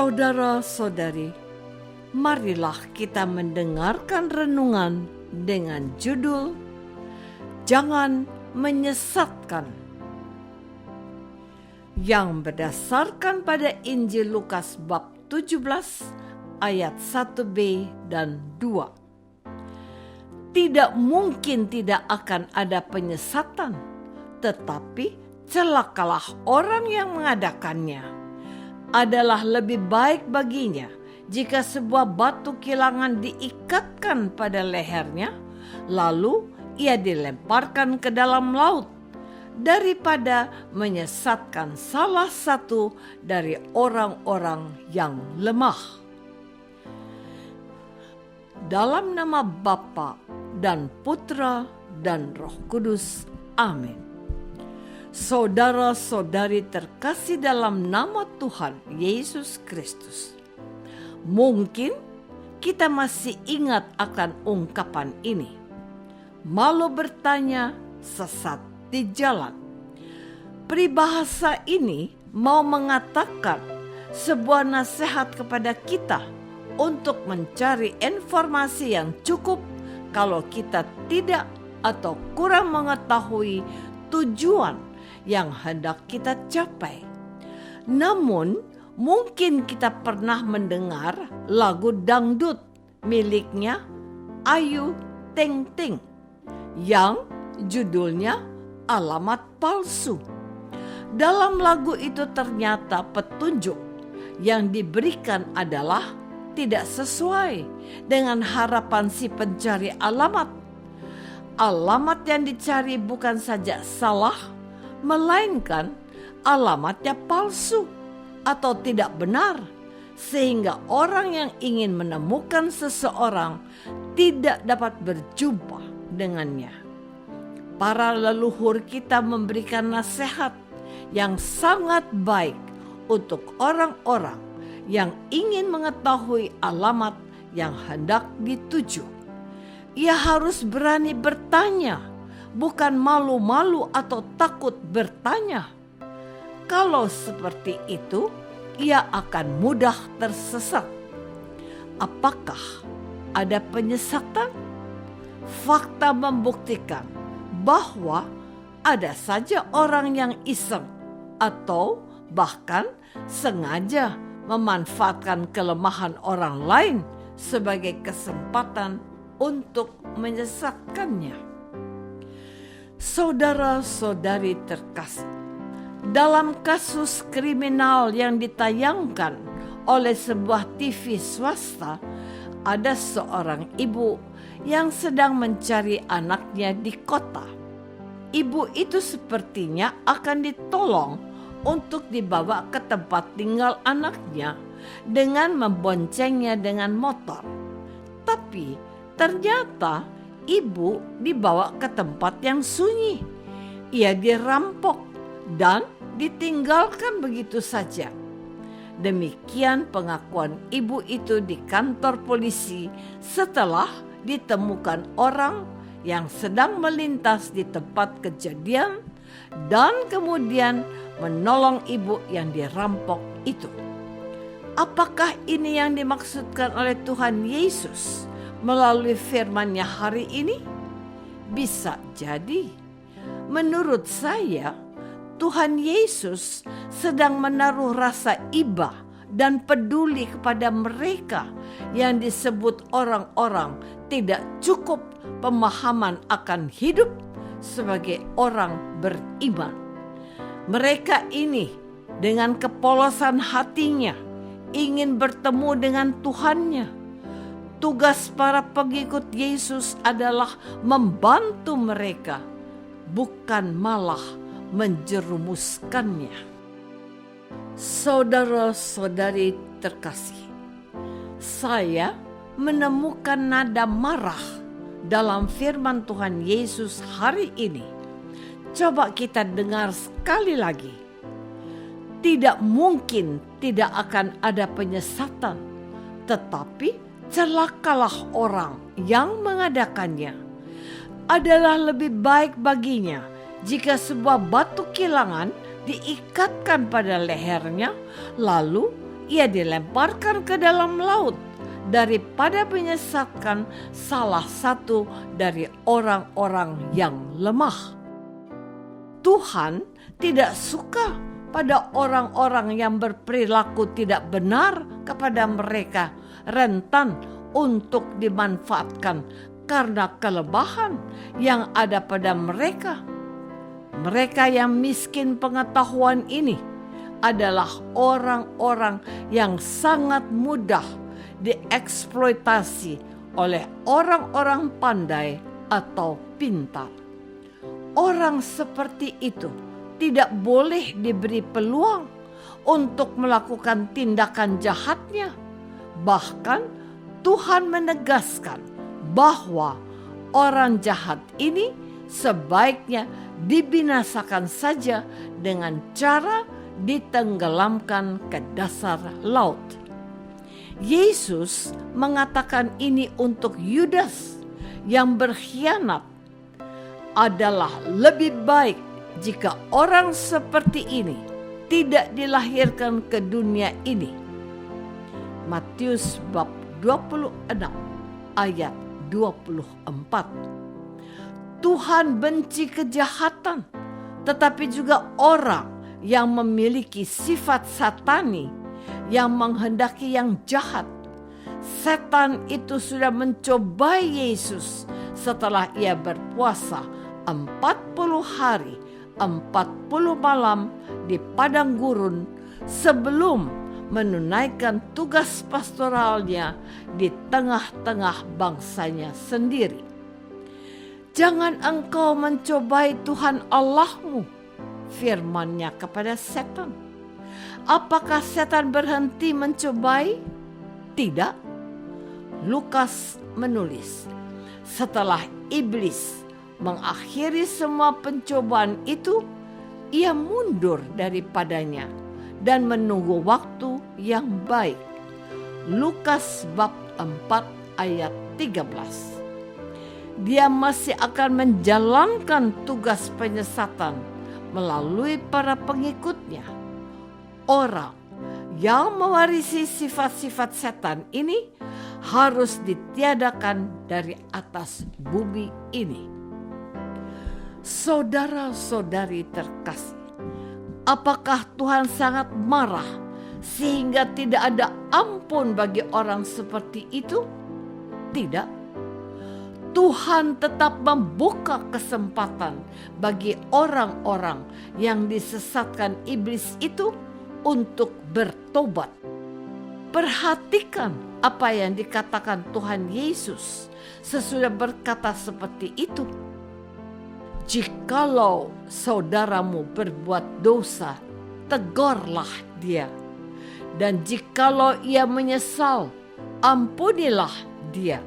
Saudara-saudari, marilah kita mendengarkan renungan dengan judul Jangan Menyesatkan, yang berdasarkan pada Injil Lukas bab 17 ayat 1b dan 2. Tidak mungkin tidak akan ada penyesatan, tetapi celakalah orang yang mengadakannya. Adalah lebih baik baginya jika sebuah batu kilangan diikatkan pada lehernya, lalu ia dilemparkan ke dalam laut, daripada menyesatkan salah satu dari orang-orang yang lemah. Dalam nama Bapa dan Putra dan Roh Kudus. Amin. Saudara-saudari terkasih dalam nama Tuhan Yesus Kristus, mungkin kita masih ingat akan ungkapan ini. Malu bertanya, sesat di jalan. Peribahasa ini mau mengatakan sebuah nasihat kepada kita untuk mencari informasi yang cukup kalau kita tidak atau kurang mengetahui tujuan yang hendak kita capai. Namun, mungkin kita pernah mendengar lagu dangdut miliknya Ayu Ting Ting yang judulnya Alamat Palsu. Dalam lagu itu ternyata petunjuk yang diberikan adalah tidak sesuai dengan harapan si pencari alamat. Alamat yang dicari bukan saja salah, melainkan alamatnya palsu atau tidak benar, sehingga orang yang ingin menemukan seseorang tidak dapat berjumpa dengannya. Para leluhur kita memberikan nasihat yang sangat baik untuk orang-orang yang ingin mengetahui alamat yang hendak dituju. Ia harus berani bertanya, bukan malu-malu atau takut bertanya. Kalau seperti itu, ia akan mudah tersesat. Apakah ada penyesatan? Fakta membuktikan bahwa ada saja orang yang iseng atau bahkan sengaja memanfaatkan kelemahan orang lain sebagai kesempatan untuk menyesatkannya. Saudara-saudari terkasih, dalam kasus kriminal yang ditayangkan oleh sebuah TV swasta, ada seorang ibu yang sedang mencari anaknya di kota. Ibu itu sepertinya akan ditolong untuk dibawa ke tempat tinggal anaknya dengan memboncengnya dengan motor. Tapi ternyata ibu dibawa ke tempat yang sunyi. Ia dirampok dan ditinggalkan begitu saja. Demikian pengakuan ibu itu di kantor polisi setelah ditemukan orang yang sedang melintas di tempat kejadian dan kemudian menolong ibu yang dirampok itu. Apakah ini yang dimaksudkan oleh Tuhan Yesus melalui firman-Nya hari ini? Bisa jadi. Menurut saya, Tuhan Yesus sedang menaruh rasa iba dan peduli kepada mereka yang disebut orang-orang tidak cukup pemahaman akan hidup sebagai orang beriman. Mereka ini dengan kepolosan hatinya ingin bertemu dengan Tuhannya. Tugas para pengikut Yesus adalah membantu mereka, bukan malah menjerumuskannya. Saudara-saudari terkasih, saya menemukan nada marah dalam firman Tuhan Yesus hari ini. Coba kita dengar sekali lagi. Tidak mungkin tidak akan ada penyesatan, tetapi celakalah orang yang mengadakannya. Adalah lebih baik baginya jika sebuah batu kilangan diikatkan pada lehernya, lalu ia dilemparkan ke dalam laut daripada menyesatkan salah satu dari orang-orang yang lemah. Tuhan tidak suka pada orang-orang yang berperilaku tidak benar kepada mereka, rentan untuk dimanfaatkan karena kelemahan yang ada pada mereka. Mereka yang miskin pengetahuan ini adalah orang-orang yang sangat mudah dieksploitasi oleh orang-orang pandai atau pintar. Orang seperti itu tidak boleh diberi peluang untuk melakukan tindakan jahatnya. Bahkan Tuhan menegaskan bahwa orang jahat ini sebaiknya dibinasakan saja dengan cara ditenggelamkan ke dasar laut. Yesus mengatakan ini untuk Yudas yang berkhianat. Adalah lebih baik jika orang seperti ini tidak dilahirkan ke dunia ini. Matius bab 26 ayat 24. Tuhan benci kejahatan, tetapi juga orang yang memiliki sifat satani yang menghendaki yang jahat. Setan itu sudah mencobai Yesus setelah ia berpuasa 40 hari 40 malam di padang gurun sebelum menunaikan tugas pastoralnya di tengah-tengah bangsanya sendiri. Jangan engkau mencobai Tuhan Allahmu, firman-Nya kepada setan. Apakah setan berhenti mencobai? Tidak. Lukas menulis, setelah iblis mengakhiri semua pencobaan itu, ia mundur daripadanya dan menunggu waktu yang baik. Lukas bab 4 ayat 13. Dia masih akan menjalankan tugas penyesatan melalui para pengikutnya. Orang yang mewarisi sifat-sifat setan ini harus ditiadakan dari atas bumi ini. Saudara-saudari terkasih, apakah Tuhan sangat marah sehingga tidak ada ampun bagi orang seperti itu? Tidak. Tuhan tetap membuka kesempatan bagi orang-orang yang disesatkan iblis itu untuk bertobat. Perhatikan apa yang dikatakan Tuhan Yesus sesudah berkata seperti itu. Jikalau saudaramu berbuat dosa, tegurlah dia. Dan jikalau ia menyesal, ampunilah dia.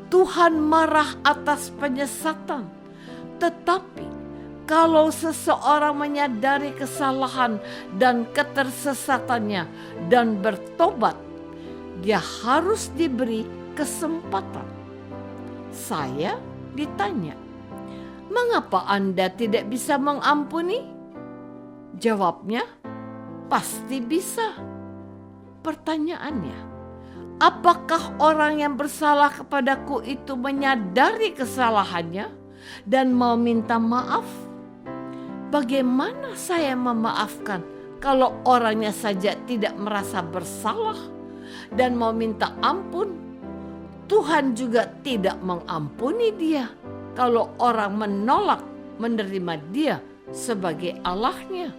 Tuhan marah atas penyesatan, tetapi kalau seseorang menyadari kesalahan dan ketersesatannya dan bertobat, dia harus diberi kesempatan. Saya ditanya, mengapa Anda tidak bisa mengampuni? Jawabnya, pasti bisa. Pertanyaannya, apakah orang yang bersalah kepadaku itu menyadari kesalahannya dan mau minta maaf? Bagaimana saya memaafkan kalau orangnya saja tidak merasa bersalah dan mau minta ampun? Tuhan juga tidak mengampuni dia kalau orang menolak menerima dia sebagai Allahnya.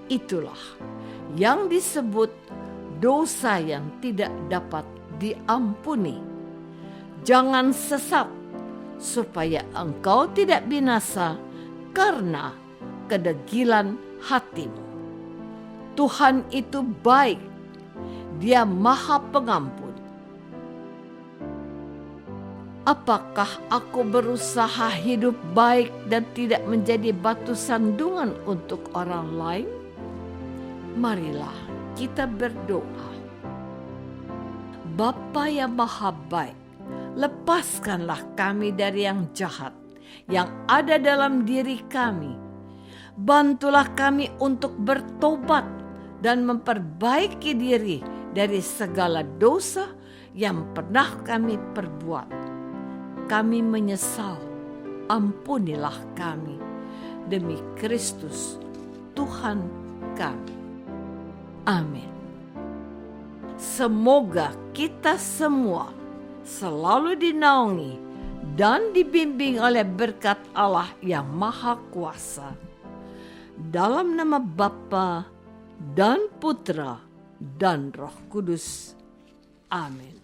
Itulah yang disebut dosa yang tidak dapat diampuni. Jangan sesat supaya engkau tidak binasa karena kedegilan hatimu. Tuhan itu baik, Dia Maha Pengampun. Apakah aku berusaha hidup baik dan tidak menjadi batu sandungan untuk orang lain? Marilah kita berdoa. Bapa yang Maha Baik, lepaskanlah kami dari yang jahat yang ada dalam diri kami. Bantulah kami untuk bertobat dan memperbaiki diri dari segala dosa yang pernah kami perbuat. Kami menyesal, ampunilah kami. Demi Kristus, Tuhan kami. Amin. Semoga kita semua selalu dinaungi dan dibimbing oleh berkat Allah yang Maha Kuasa. Dalam nama Bapa dan Putra dan Roh Kudus. Amin.